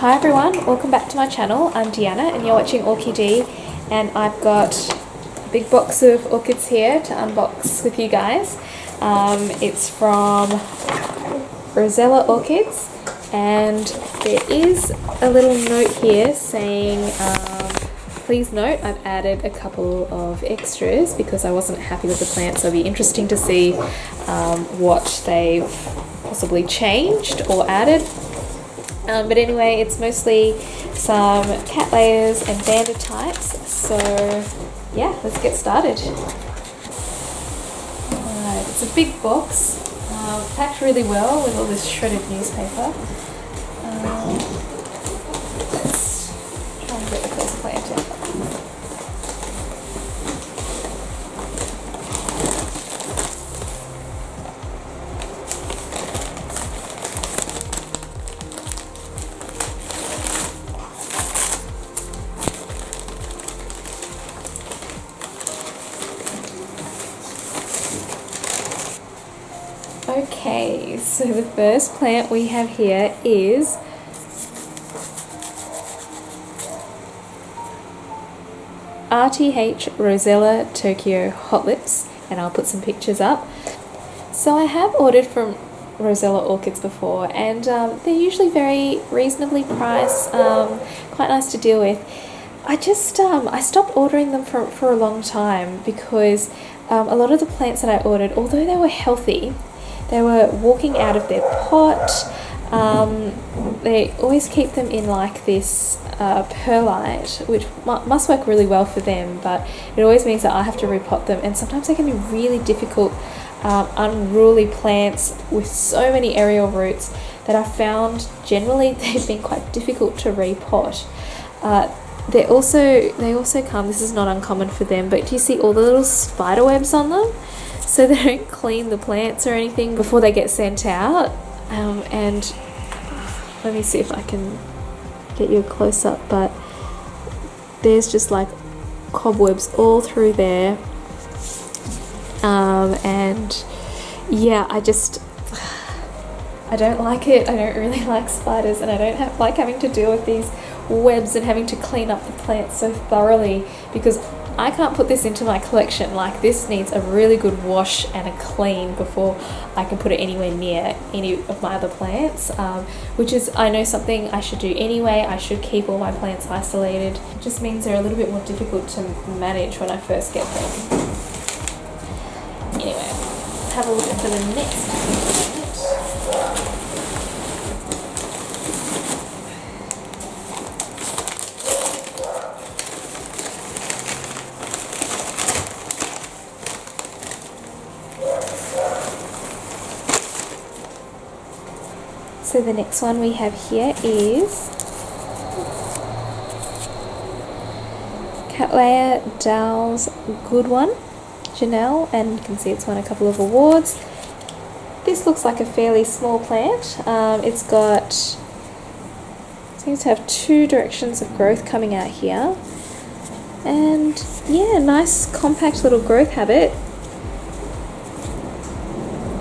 Hi everyone, welcome back to my channel. I'm Deanna and you're watching Orchie, and I've got a big box of orchids here to unbox with you guys. It's from Rosella Orchids, and there is a little note here saying please note I've added a couple of extras because I wasn't happy with the plants, so it'll be interesting to see what they've possibly changed or added. But anyway, it's mostly some Cattleyas and Vanda types, so yeah, let's get started. Alright, it's a big box, packed really well with all this shredded newspaper. Let's try and get the first plant out. Okay, so the first plant we have here is RTH Rosella Tokyo Hot Lips, and I'll put some pictures up. So I have ordered from Rosella Orchids before, and they're usually very reasonably priced, quite nice to deal with. I just I stopped ordering them for a long time because a lot of the plants that I ordered, although they were healthy, they were walking out of their pot. They always keep them in like this perlite, which must work really well for them, but it always means that I have to repot them, and sometimes they can be really difficult, unruly plants with so many aerial roots that I found generally they've been quite difficult to repot. They also come, this is not uncommon for them, but do you see all the little spider webs on them? So they don't clean the plants or anything before they get sent out. And let me see if I can get you a close up, but there's just like cobwebs all through there. And yeah, I don't like it. I don't really like spiders, and I don't like having to deal with these webs and having to clean up the plants so thoroughly, because I can't put this into my collection. Like, this needs a really good wash and a clean before I can put it anywhere near any of my other plants, which is, I know, something I should do anyway. I should keep all my plants isolated. It just means they're a little bit more difficult to manage when I first get them. Anyway, have a look at the next plant. So the next one we have here is Cattleya Dow's Good One, Janelle, and you can see it's won a couple of awards. This looks like a fairly small plant. It's got, seems to have two directions of growth coming out here, and yeah, nice compact little growth habit.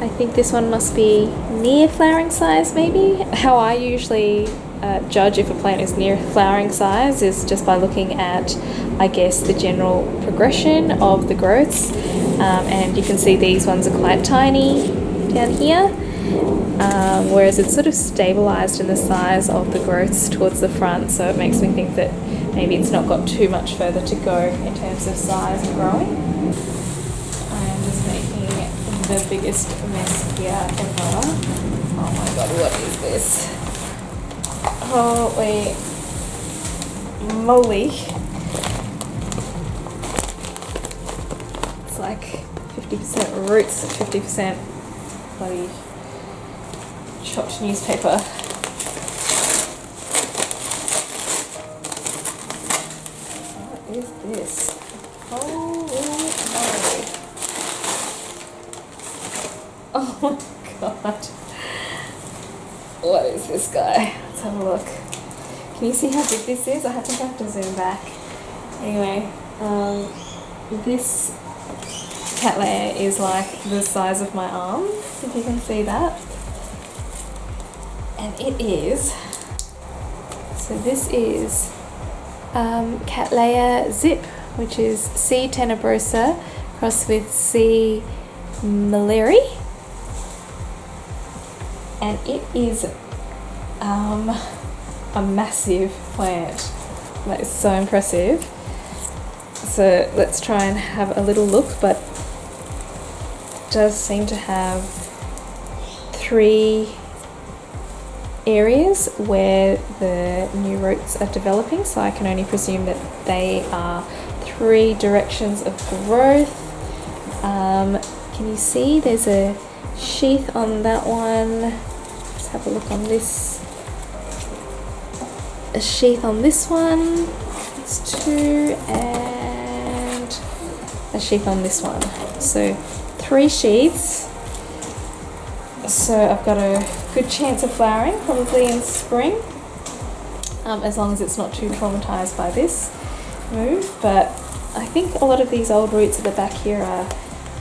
I think this one must be near flowering size, maybe. How I usually judge if a plant is near flowering size is just by looking at, I guess, the general progression of the growths. And you can see these ones are quite tiny down here, whereas it's sort of stabilized in the size of the growths towards the front, so it makes me think that maybe it's not got too much further to go in terms of size and growing. The biggest mess here ever. Oh my god, what is this? Holy moly. It's like 50% roots, 50% bloody chopped newspaper. What is this? Holy moly. Oh my god. What is this guy? Let's have a look. Can you see how big this is? I think I have to zoom back. Anyway, this Cattleya is like the size of my arm, if you can see that. And it is So this is Cattleya Zip, which is C. tenebrosa crossed with C. Milleri, and it is a massive plant. That is so impressive. So let's try and have a little look, but it does seem to have 3 areas where the new roots are developing, so I can only presume that they are 3 directions of growth. Can you see there's a sheath on that one? Let's have a look on this. A sheath on this one. That's 2, and a sheath on this one. So 3 sheaths. So I've got a good chance of flowering, probably in spring, as long as it's not too traumatized by this move. But I think a lot of these old roots at the back here are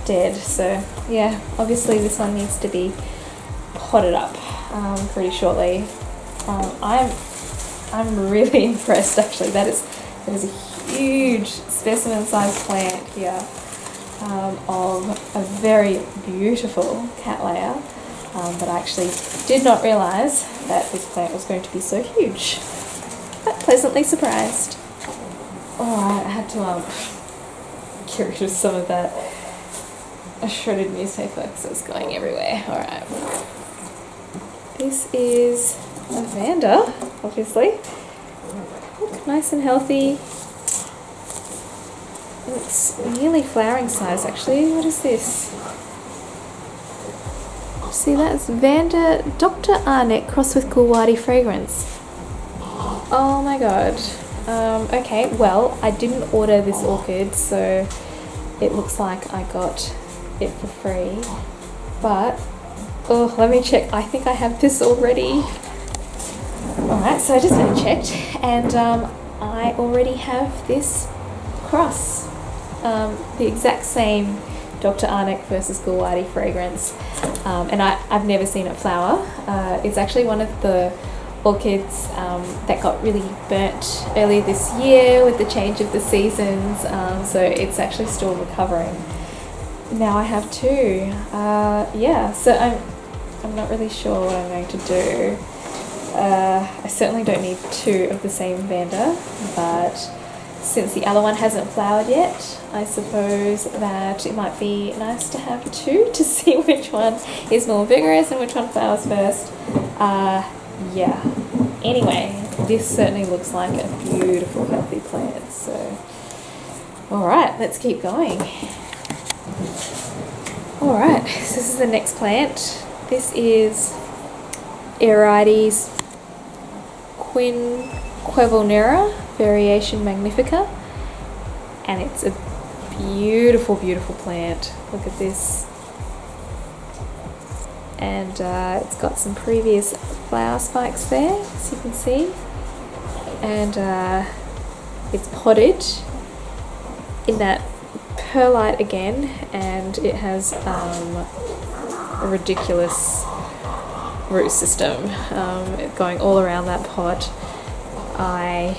dead, so yeah, obviously this one needs to be potted up pretty shortly. I'm really impressed, actually. That is a huge specimen sized plant here of a very beautiful Cattleya, but I actually did not realize that this plant was going to be so huge, but pleasantly surprised. Alright, I had to get rid of some of that shredded newspaper because it was going everywhere. Alright. This is a Vanda, obviously. Look, nice and healthy. It's nearly flowering size, actually. What is this? See, that's Vanda Dr. Arnett crossed with Gulwadi fragrance. Oh my god. Okay, well, I didn't order this orchid, so it looks like I got it for free. But, oh, let me check. I think I have this already. Alright, so I just went and checked, and I already have this cross. The exact same Dr. Arnett versus Gulwadi fragrance. And I've never seen it flower. It's actually one of the orchids that got really burnt earlier this year with the change of the seasons, so it's actually still recovering. Now I have 2. Yeah, so I'm not really sure what I'm going to do. I certainly don't need 2 of the same Vanda, but since the other one hasn't flowered yet, I suppose that it might be nice to have 2 to see which one is more vigorous and which one flowers first. Yeah. Anyway, this certainly looks like a beautiful, healthy plant. So, alright, let's keep going. Alright, so this is the next plant. This is Arides quinquevalnera variation magnifica, and it's a beautiful, beautiful plant. Look at this. And it's got some previous flower spikes there, as you can see. And it's potted in that perlite again, and it has a ridiculous root system going all around that pot. I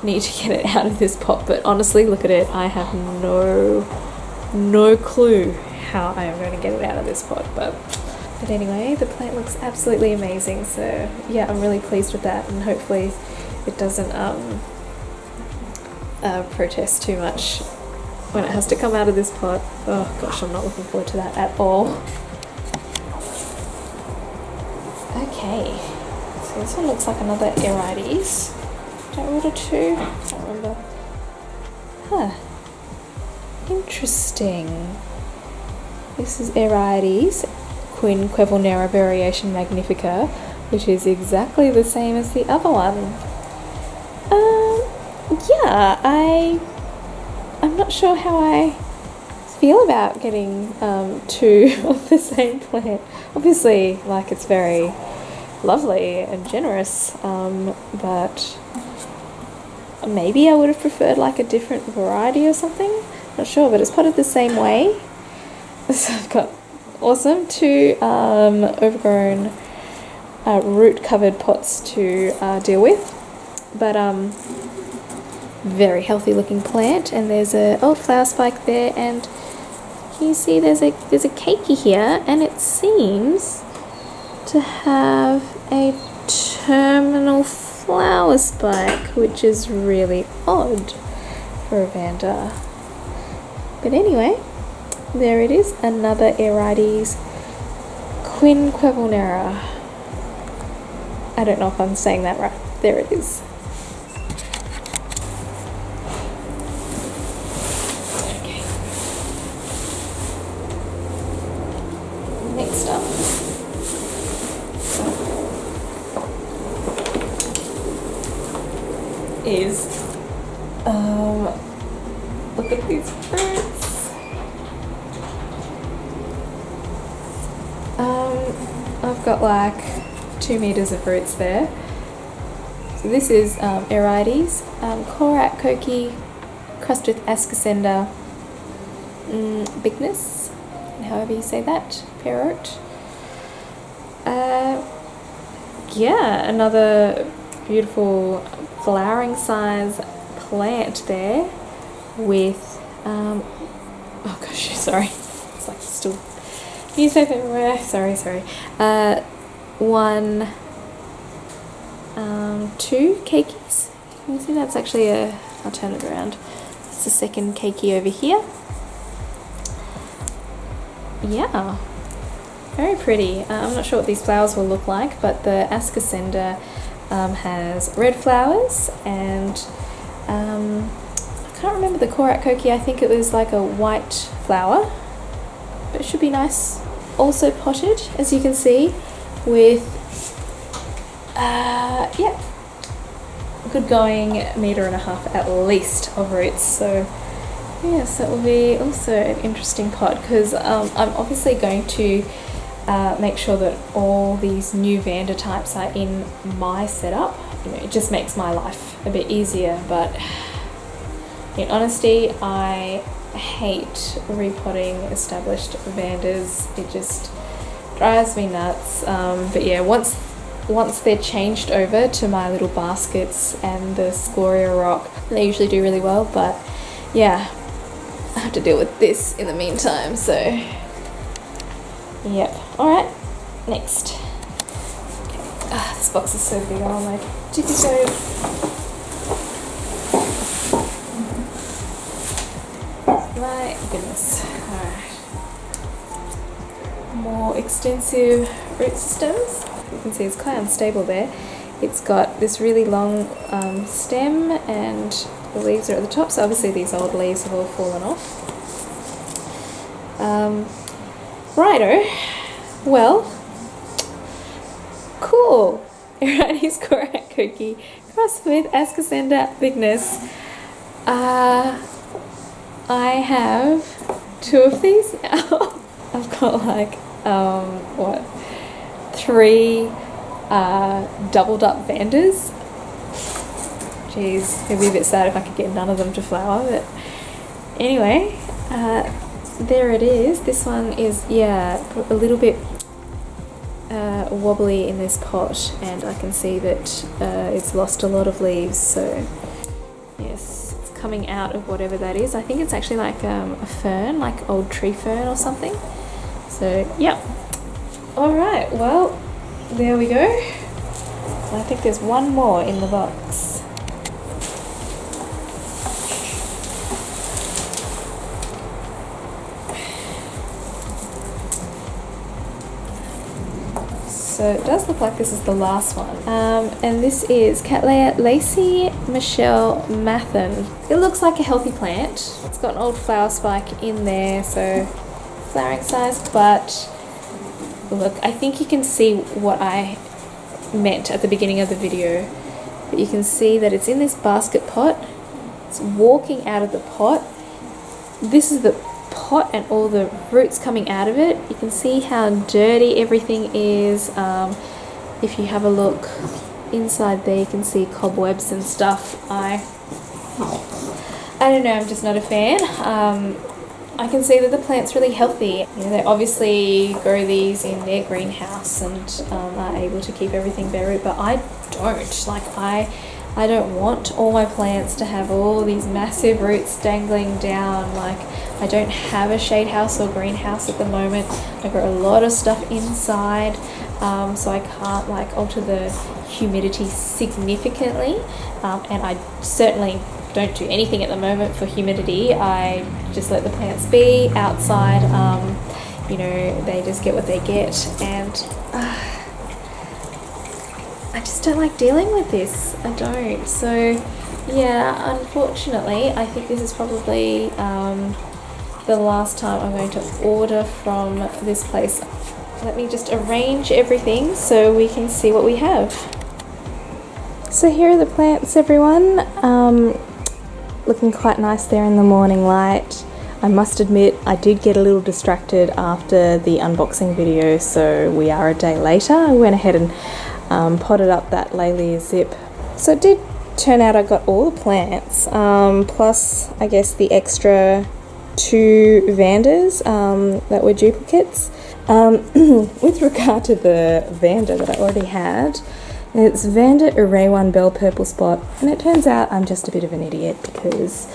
need to get it out of this pot, but honestly, look at it. I have no clue how I am going to get it out of this pot, but anyway, the plant looks absolutely amazing. So yeah, I'm really pleased with that, and hopefully it doesn't protest too much when it has to come out of this pot. Oh gosh, I'm not looking forward to that at all. Okay, so this one looks like another Arides. Did I order 2? I can't remember. Huh. Interesting. This is Arides quinquevalnera variation magnifica, which is exactly the same as the other one. Yeah, I'm not sure how I feel about getting 2 of the same plant. Obviously, like, it's very lovely and generous, but maybe I would have preferred like a different variety or something. Not sure, but it's potted the same way. So I've got 2 overgrown root covered pots to deal with. but very healthy looking plant. And there's a old flower spike there, and can you see there's a keiki here, and it seems to have a terminal flower spike, which is really odd for a Vanda. But anyway, there it is, another Arides quinquevulnera. I don't know if I'm saying that right. There it is. Okay. Next up is look at these fruits. I've got like 2 meters of fruits there. So this is Arides, Korat Koki, crust with Ascocenda bigness, however you say that, Perrot. Yeah, another beautiful flowering size plant there with oh gosh, sorry, it's like still newspaper everywhere. Sorry. 1, 2 keikis. Can you see that's actually I'll turn it around. It's the second keiki over here. Yeah, very pretty. I'm not sure what these flowers will look like, but the Ascocenda has red flowers, and I can't remember the Korat Koki. I think it was like a white flower, but it should be nice. Also potted, as you can see, with yeah, good going 1.5 meters at least of roots. So yes, that will be also an interesting pot, because I'm obviously going to make sure that all these new Vanda types are in my setup. You know, it just makes my life a bit easier, but in honesty, I hate repotting established Vandas. It just drives me nuts. But yeah, once they're changed over to my little baskets and the scoria rock, they usually do really well. But yeah, I have to deal with this in the meantime, so yep. Alright, next. Okay. This box is so big, I'm like, jiffy. My goodness. Alright. More extensive root systems. You can see it's quite unstable there. It's got this really long stem, and the leaves are at the top, so obviously these old leaves have all fallen off. Righto. Well, cool. Arides Korat Koki, crossed with Ascocenda bigness. I have 2 of these now. I've got like, 3 doubled up Vandas. Jeez, it'd be a bit sad if I could get none of them to flower, but anyway, there it is. This one is, yeah, a little bit wobbly in this pot, and I can see that it's lost a lot of leaves, so yes, it's coming out of whatever that is. I think it's actually like a fern, like old tree fern or something. So yeah. Alright, well, there we go. I think there's one more in the box. So it does look like this is the last one. And this is Cattleya Lacey Michelle Mathen. It looks like a healthy plant. It's got an old flower spike in there, so flowering size, but look, I think you can see what I meant at the beginning of the video. But you can see that it's in this basket pot. It's walking out of the pot. This is the pot and all the roots coming out of it. You can see how dirty everything is. If you have a look inside there, you can see cobwebs and stuff. I don't know, I'm just not a fan. I can see that the plant's really healthy. You know, they obviously grow these in their greenhouse and are able to keep everything bare root, but I don't. Like, I I don't want all my plants to have all these massive roots dangling down. Like, I don't have a shade house or greenhouse at the moment. I grow a lot of stuff inside, so I can't like alter the humidity significantly, and I certainly don't do anything at the moment for humidity. I just let the plants be outside. You know, they just get what they get, and I just don't like dealing with this. I don't. So yeah, unfortunately, I think this is probably the last time I'm going to order from this place. Let me just arrange everything so we can see what we have. So here are the plants, everyone. Looking quite nice there in the morning light. I must admit I did get a little distracted after the unboxing video, so we are a day later. I went ahead and potted up that Laelia zip. So it did turn out I got all the plants, plus I guess the extra 2 Vandas that were duplicates. With regard to the Vanda that I already had, it's Vanda Array 1 Bell Purple Spot, and it turns out I'm just a bit of an idiot because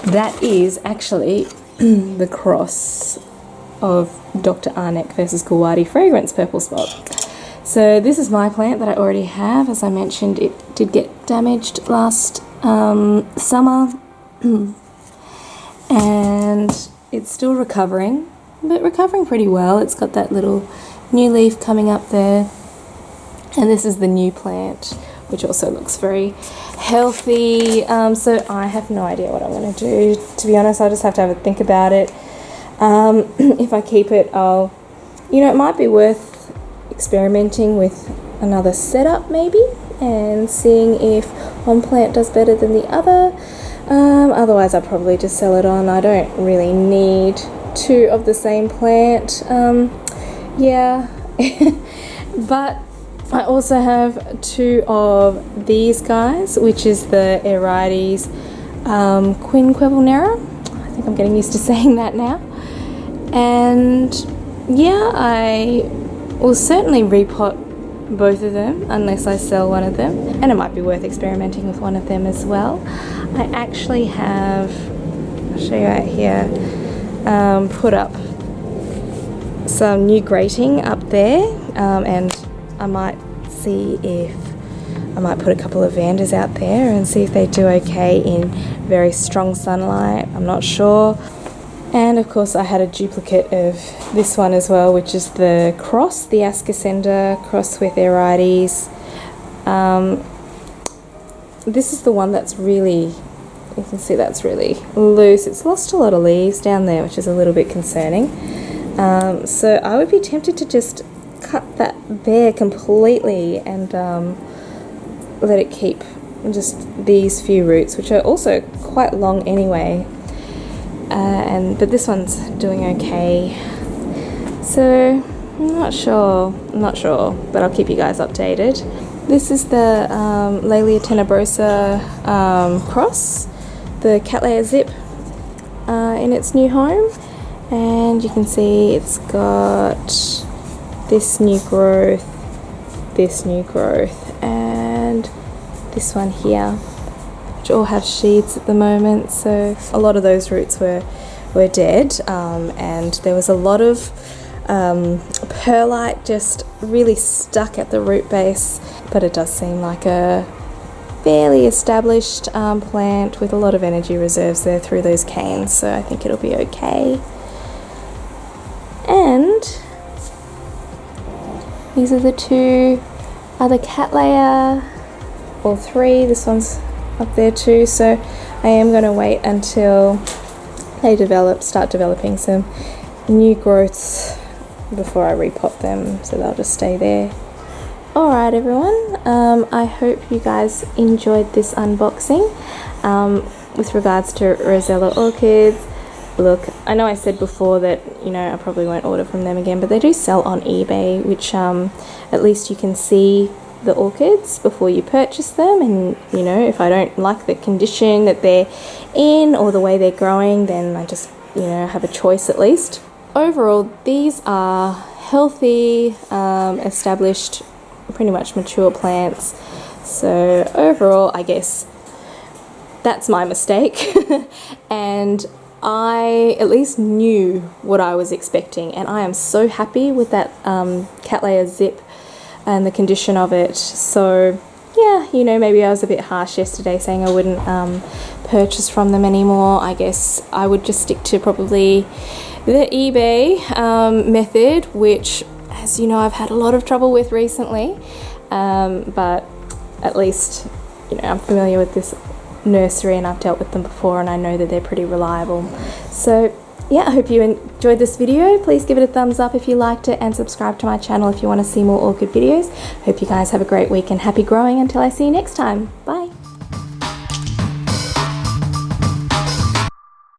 that is actually the cross of Dr. Arnek versus Gulwadi Fragrance Purple Spot. So this is my plant that I already have. As I mentioned, it did get damaged last summer and it's still recovering, but recovering pretty well. It's got that little new leaf coming up there, and this is the new plant, which also looks very healthy. So I have no idea what I'm going to do. To be honest, I'll just have to have a think about it. If I keep it, it might be worth experimenting with another setup maybe, and seeing if one plant does better than the other. Otherwise I'll probably just sell it on. I don't really need 2 of the same plant. Yeah. But I also have 2 of these guys, which is the Arides Quinquevalnera. I think I'm getting used to saying that now. And yeah, I will certainly repot both of them unless I sell one of them, and it might be worth experimenting with one of them as well. I actually have, I'll show you right here, put up some new grating up there, and I might see if I might put a couple of Vandas out there and see if they do okay in very strong sunlight. I'm not sure. And of course I had a duplicate of this one as well, which is the cross, the Ascocenda cross with Arides. This is the one that's really, you can see that's really loose. It's lost a lot of leaves down there, which is a little bit concerning. So I would be tempted to just cut that bare completely and let it keep just these few roots, which are also quite long anyway. But this one's doing okay. So I'm not sure, but I'll keep you guys updated. This is the Laelia tenebrosa cross, the Cattleyas zip in its new home, and you can see it's got this new growth, and this one here, which all have sheaths at the moment. So a lot of those roots were dead, and there was a lot of perlite just really stuck at the root base, but it does seem like a fairly established plant with a lot of energy reserves there through those canes, so I think it'll be okay. And these are the 2 other Cattleya, or 3, this one's up there too, so I am going to wait until they start developing some new growths before I repot them, so they'll just stay there. Alright everyone, I hope you guys enjoyed this unboxing with regards to Rosella Orchids. Look, I know I said before that, I probably won't order from them again, but they do sell on eBay, which at least you can see the orchids before you purchase them, and if I don't like the condition that they're in or the way they're growing, then I just have a choice at least. Overall, these are healthy, established, pretty much mature plants, So overall, I guess that's my mistake. And I at least knew what I was expecting, and I am so happy with that Cattleya zip and the condition of it. So yeah, you know, maybe I was a bit harsh yesterday saying I wouldn't purchase from them anymore. I guess I would just stick to probably the eBay method, which, as you know, I've had a lot of trouble with recently, but at least, you know, I'm familiar with this nursery and I've dealt with them before, and I know that they're pretty reliable. So yeah, I hope you enjoyed this video. Please give it a thumbs up if you liked it, and subscribe to my channel if you want to see more orchid videos. Hope you guys have a great week and happy growing until I see you next time. Bye.